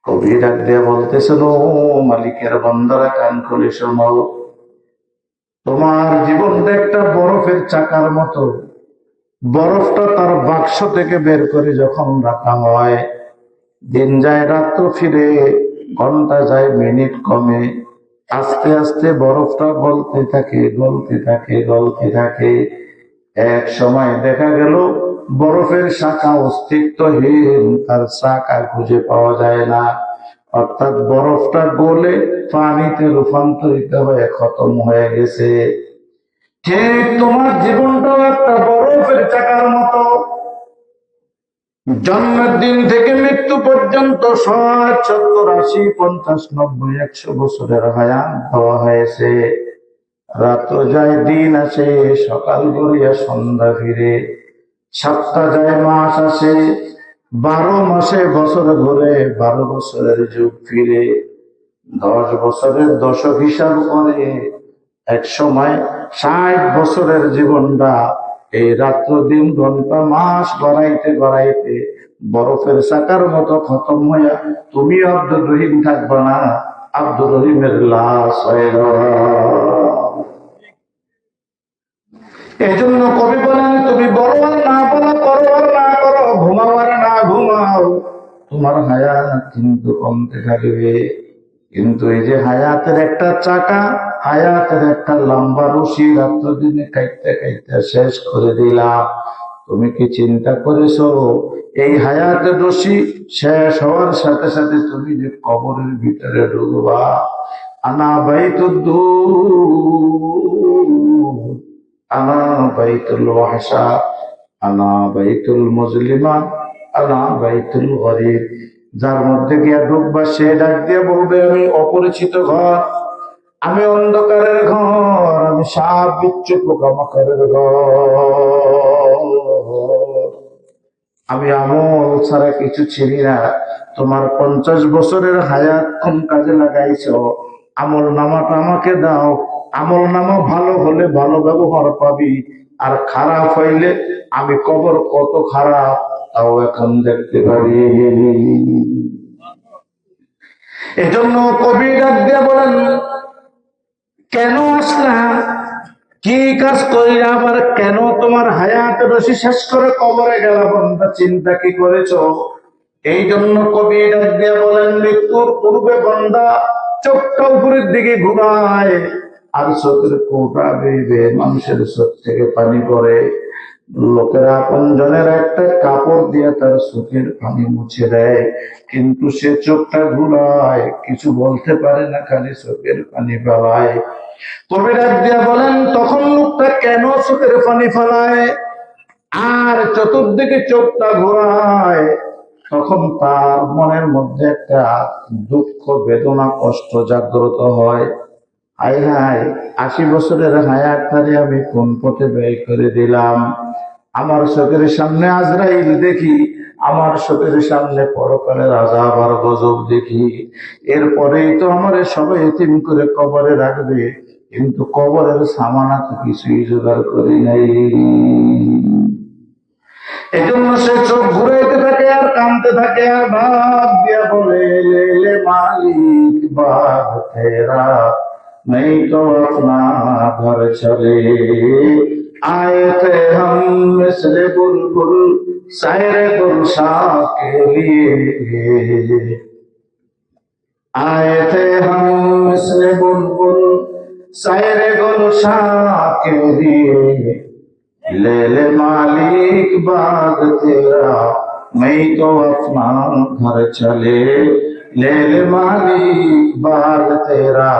কবি ডাক দিয়ে বলতে, শোনো মালিকের বান্দারা, কান খুলে শোনো। তোমার জীবনটা একটা বরফের চাকার মতো। বরফটা তার বাক্স থেকে বের করে যখন রাখা হয়, দিন যায় রাত্র ফিরে, ঘন্টা যায় মিনিট কমে, আস্তে আস্তে বরফটা গলতে থাকে, গলতে থাকে, গলতে থাকে। এক সময় দেখা গেল বরফের শাখা অস্তিত্বহীন, তার শাখা খুঁজে পাওয়া যায় না। অর্থাৎ বরফটা গলে পানিতে রূপান্তরিত হয়ে খতম হয়ে গেছে। ঠিক তোমার জীবনটাও একটা বরফের চাকার মতো। জন্মের দিন থেকে মৃত্যু পর্যন্ত 60, 70, 80, 50, 90, 100 বছরের হায়াত দেওয়া হয়েছে। রাত্র যায় দিন আসে, সকাল গড়িয়া সন্ধ্যা ফিরে, সপ্তাহ যায় মাস আসে, 12 মাসে বছর ঘুরে, 12 বছরের যুগ ফিরে, 10 বছরের দশক হিসাব করে। এক সময় 60 বছরের জীবনটা এই রাত্র দিন ঘন্টা মাস বাড়াইতে বাড়াইতে বরফের চাকার মতো খতম হইয়া তুমি আব্দুর রহিম থাকবা না, আব্দুর রহিমের লাশ হয়ে যাওয়া। এই জন্য কবি বলেন, তুমি বড় আর না বলো, করো আর না করো, ঘুমাও আর না ঘুমাও, তোমার হায়াত কিন্তু কমতে থাকবে। কিন্তু এই যে হায়াতের একটা চাকা, হায়াতের একটা লম্বা রশি রাত্র দিনে কাইতে কাইতে শেষ করে দিলাম। তুমি কি চিন্তা করেছো এই হায়াতের রশি শেষ হওয়ার সাথে সাথে তুমি যে কবরের ভিতরে ঢুকবা? আনা বাইতুদ্দূর, আনা বাইতুল ওয়াহশা, আনা বাইতুল মুজলিমা, আনা বাইতুল গরিব। যার মধ্যে গিয়া ঢুকবা সে ডাক দিয়ে বলবে, আমি অপরিচিত ঘর, আমি অন্ধকারের ঘর, আমি সাপ বিচ্ছু পোকামাকড়ের ঘর, আমি আমল ছাড়া কিছু ছিলি না। তোমার 50 বছরের হায়াত কোন কাজে লাগাইছো? আমল নামাটা আমাকে দাও। আমল নামা ভালো হলে ভালো ব্যবহার পাবি, আর খারাপ হইলে আমি কবর কত খারাপ তাও এখন দেখতে পারি। এজন্য কবি ডাক দিয়ে বলেন, কেন আসলাম, কি কাজ করি, আবার কেন তোমার হায়াত রশি শেষ করে কবরে গেল? বন্ধা চিন্তা কি করেছো? এই জন্য কবি ডাক দিয়ে বলেন, মৃত্যুর পূর্বে বন্ধা চোখটা উপরের দিকে ঘুরায়, আর চোখের কোটা বেয়ে মানুষের চোখ থেকে পানি পড়ে। লোকেরা আপনজনের একটা কাপড় দিয়ে তার চোখের পানি মুছে দেয়, কিন্তু সে চোখটা ঘুরায়, কিছু বলতে পারে না, খালি চোখের পানি ফেলায়। কবি ডাক দিয়া বলেন, তখন লোকটা কেন চোখের পানি ফেলায় আর চতুর্দিকে চোখটা ঘোরায়? তখন তার মনের মধ্যে একটা দুঃখ, বেদনা, কষ্ট জাগ্রত হয়। হায় হায়, 80 বছরের হায়াতটারে আমি কোন পথে ব্যয় করে দিলাম। আমার চোখের সামনে আজরাইল দেখি, আমার চোখের সামনে পরকালের আযাব আর গজব দেখি। এরপরেই তো আমার সবাই এতিম করে কবরে রাখবে, কিন্তু কবরের সামানা তো কিছুই জোগাড় করি নাই। এজন্য সে চোখ ঘুরাইতে থাকে আর কাঁদতে থাকে, আর ভাব দিয়া বলে, লে মালিক বাগ তেরা, नहीं तो अपना घर चले, आए थे हम मिसले बुलबुल शायर गुलशाह के लिए, आए थे हम मिसले बुलबुल शायर गुलशाह के लिए, ले ले मालिक बाग तेरा, मैं तो अपना घर चले, ले ले मालिक बाग तेरा,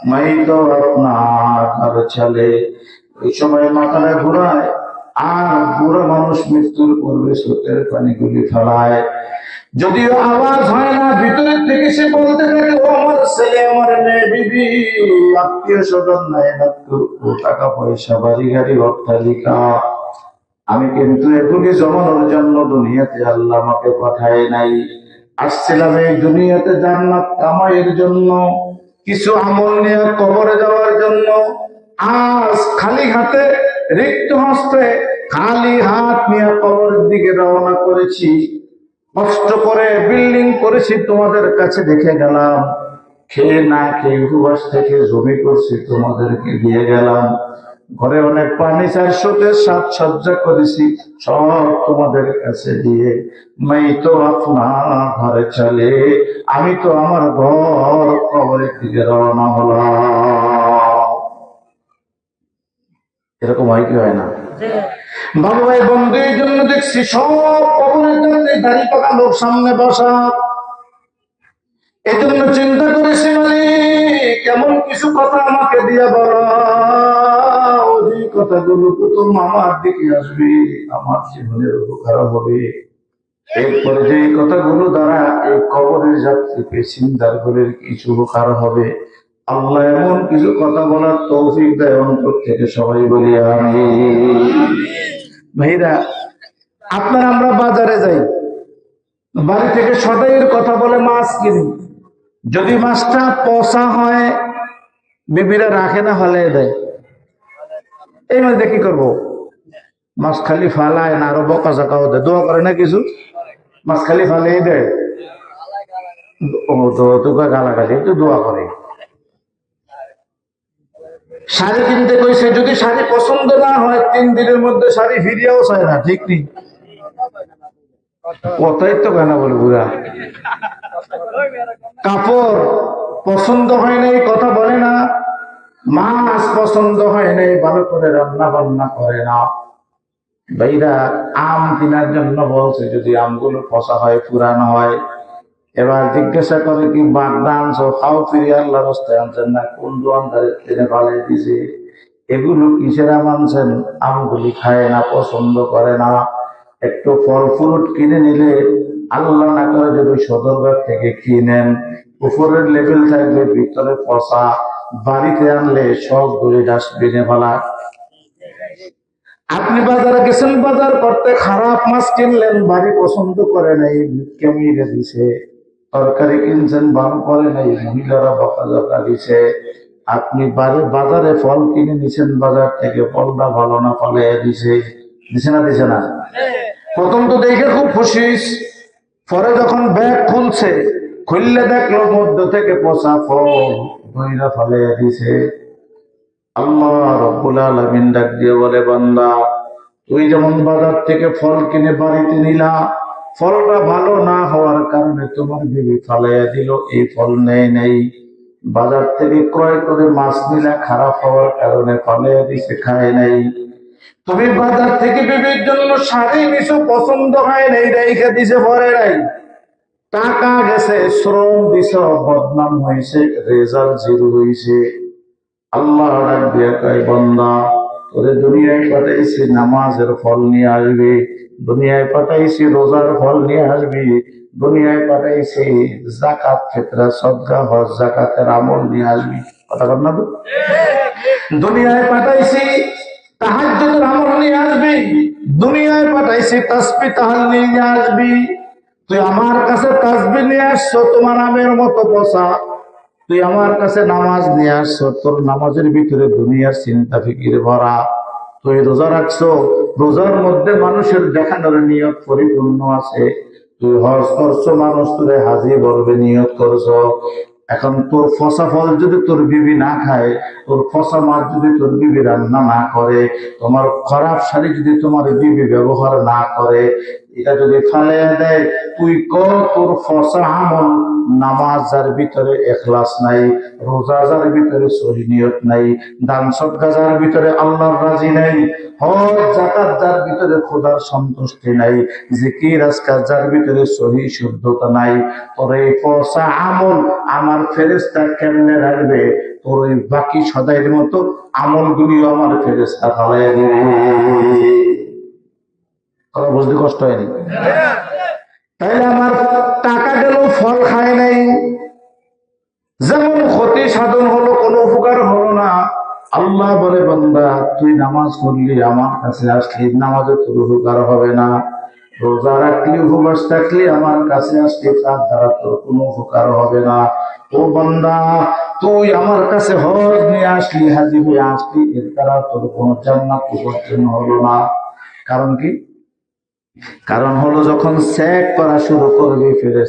मैं तो अपना घर चले। এই সময় মাথাটা ঘুরায়, আর বুড়ো মানুষ মৃত্যুর পূর্বে চোখের পানিগুলি ফেলায়। যদিও আওয়াজ হয় না, ভিতরের থেকে সে বলতে থাকে, ও আমার ছেলে, আমার মেয়ে, বিবি, আত্মীয় স্বজন নাই, টাকা পয়সা, বাড়ি গাড়ি, অট্টালিকা, আমি কিন্তু এগুলি জমানোর জন্য দুনিয়াতে আল্লাহ আমাকে পাঠায় নাই। আসছিলাম এই দুনিয়াতে জান্নাত কামাইয়ের জন্য, কিছু আমল নিয়ে কবরে যাওয়ার জন্য। আজ খালি হাতে, রিক্ত হস্তে, খালি হাত নিয়ে কবরের দিকে রওনা করেছি। কষ্ট করে বিল্ডিং করেছি, তোমাদের কাছে দেখে গেলাম, খেয়ে না খেয়ে উপবাস থেকে জমি করছি, তোমাদেরকে দিয়ে গেলাম, ঘরে অনেক ফার্নিচার শোতে সাজসজ্জা করেছি, সব তোমাদের কাছে দিয়ে मैं तो अपना ঘরে চলে, আমি তো আমার ঘর কবরের দিকে রওনা হলাম। এরকম হয় কি হয় না? বাবু ভাই বন্ধু, এই জন্য দেখছি সব কবরের দাড়ি পাকা লোক সামনে বসা। এই জন্য চিন্তা করেছি, কেমন কিছু কথা আমাকে দিয়ে বলাও, যে কথাগুলো প্রথম আমার দিকে আসবে, আমার জীবনের উপকার হবে। এরপরে যে কথাগুলো দ্বারা এই কবরের যাত্রীকে চিন্তার করে কিছু উপকার হবে, আল্লাহ এমন কিছু কথা বলার তৌফিক দেয় অন্তর থেকে। সবাই বলি আমিন। ভাইরা, আপনারা আমরা বাজারে যাই, বাড়ি থেকে সদাইয়ের কথা বলে মাছ কিনি, যদি মাছটা পচা হয় বিবিরা রাখে না, ফালাই দেয়। এই মাঝে কি করবো? মাছ খালি ফালায় না, আরো বকা চাকাও দেয়। দোয়া করে না কিছু, মাছ খালি ফালিয়ে দেয়। ও তো তোকে গালাগালি, একটু দোয়া করে। শাড়ি কিনতে কইছে, যদি শাড়ি পছন্দ না হয় 3 দিনের মধ্যে শাড়ি ফিরিয়েও চায় না। ঠিক নেই? কথাই তো কেনা বলে বুড়া। কাপড় পছন্দ হয় নাই, কথা বলে না। মাছ পছন্দ হয় নাই, ভালো করে রান্না বান্না করে না। ভাইরা, আম কেনার জন্য বলছে, যদি আমগুলো পচা হয়, পুরানো হয়। এবার জিজ্ঞাসা করে, কি বাগদা আনছো? খাও, ফিরিয়ে আল্লাহ রাস্তায় আনছেন না, কোন দোকানদারের ট্রেনে পালিয়ে দিছে। এগুলো কিসের আম আনছেন? আমগুলি খায় না, পছন্দ করে না। একটু ফল ফ্রুট কিনে নিলে, আল্লাহ না করে যদি সদরঘাট থেকে কিনেন, উপরের লেভেল থাকবে, ভিতরে পচা, বাড়িতে আনলে সবগুলি ডাস্টবিনে ফেলা। আপনি বাজারে গেছেন, বাজার করতে খারাপ মাছ কিনলেন, বাড়ি পছন্দ করে নাই, কেমিয়ে দিছে। তরকারি কিনছেন, ভালো করে নাই, মহিলারা বকাঝকা দিছে। আপনি বাজারে ফল কিনে নিছেন, বাজার থেকে ফলটা ভালো না, ফলে দিছে। দিছে না? দিছে না? প্রথম তো দেখে খুব খুশি, পরে যখন ব্যাগ খুলছে, খুললে দেখলো মধ্য থেকে পচা ফল ধইরা ফলে দিছে। আল্লাহ রাব্বুল আলামিন ডাক দিয়ে বলে, বান্দা, তুই যেমন বাজার থেকে ফল কিনে বাড়িতে নিলা, ফলটা ভালো না হওয়ার কারণে তোমার বিবি ফালাইয়া দিল, এই ফল নেই নেই। বাজার থেকে ক্রয় করে মাছ নিলা, খারাপ হওয়ার কারণে ফালাইয়া দিছে, খায় নাই। তুমি বাজার থেকে বিবির জন্য শাড়ি নিছো, পছন্দ হয় নাই, রেখে দিছে, পরে নাই। টাকা গেছে, শ্রম দিছ, বদনাম হয়েছে, রেজাল্ট 0 হয়েছে। আল্লাহ ডাক দিয়া কয়, বান্দা, তোরে দুনিয়ায় পাঠাইছি নামাজের ফল নিয়ে আসবি, দুনিয়ায় পাঠাইছি রোজার ফল নিয়ে আসবি, দুনিয়ায় পাঠাইছি যাকাত, ফিতরা, সদকা, হজ, যাকাতের আমল নিয়ে আসবি। কথা বল না তো? দুনিয়ায় পাঠাইছি তাহাজ্জুদের আমল নিয়ে আসবি, দুনিয়ায় পাঠাইছি তাসবিহ তাহলিল নিয়ে আসবি। তুই আমার কাছে তাসবিহ নিয়ে আসছো, তোমার আমের মতো পচা। তুই আমার কাছে নামাজ নিয়ে আসছো, তোর নামাজের ভিতরে দুনিয়ার চিন্তা ফিকির ভরা। তুই রোজা রাখছো, রোজার মধ্যে মানুষের দেখানোর নিয়ত পরিপূর্ণ আছে। তুই হজ করছো, মানুষ তোরে হাজি বলবে, নিয়ত করছো। এখন তোর ফসা ফল যদি তোর বিবি না খায়, তোর ফসা মাছ যদি তোর বিবি রান্না না করে, তোমার খারাপ শাড়ি যদি তোমার বিবি ব্যবহার না করে, এটা যদি ফালিয়ে দেয়, তুই তোর ফসা আমল, নামাজ যার ভিতরে এখলাস নাই, রোজা যার ভিতরে সহি নিয়ত নাই, দান সদকা যার ভিতরে আল্লাহর রাজি নাই, হজ যাকাত যার ভিতরে খোদার সন্তুষ্টি নাই, জিকির আজকার যার ভিতরে সহি শুদ্ধতা নাই, তোর এই ফসা আমল আমার ফেরেশতা কেমনে রাখবে? তোর ওই বাকি সদাইয়ের মতো আমলগুলিও আমার ফেরেশতা ফালাইয়া দিবে। কথা বুঝতে কষ্ট হয়নি? তাইলে আমার টাকা গেল, ফল খায় নাই, যেমন ক্ষতি সাধন হলো, কোনো উপকার হলো না। আল্লাহ বলে, বান্দা, তুই নামাজ পড়লি, আমার কাছে আসলি, নামাজে তোর উপকার হবে না। রোজা রাখলি, উপবাস থাকলি, আমার কাছে আসলি, তার দ্বারা তোর কোনো উপকার হবে না। ও বান্দা, তুই আমার কাছে হজ নিয়ে আসলি, হাজি হয়ে আসলি, এর দ্বারা তোর কোনো জান্নাত উপার্জন হলো না। কারণ কি? কারণ হলো যখন সেট করা শুরু করবে ফিরে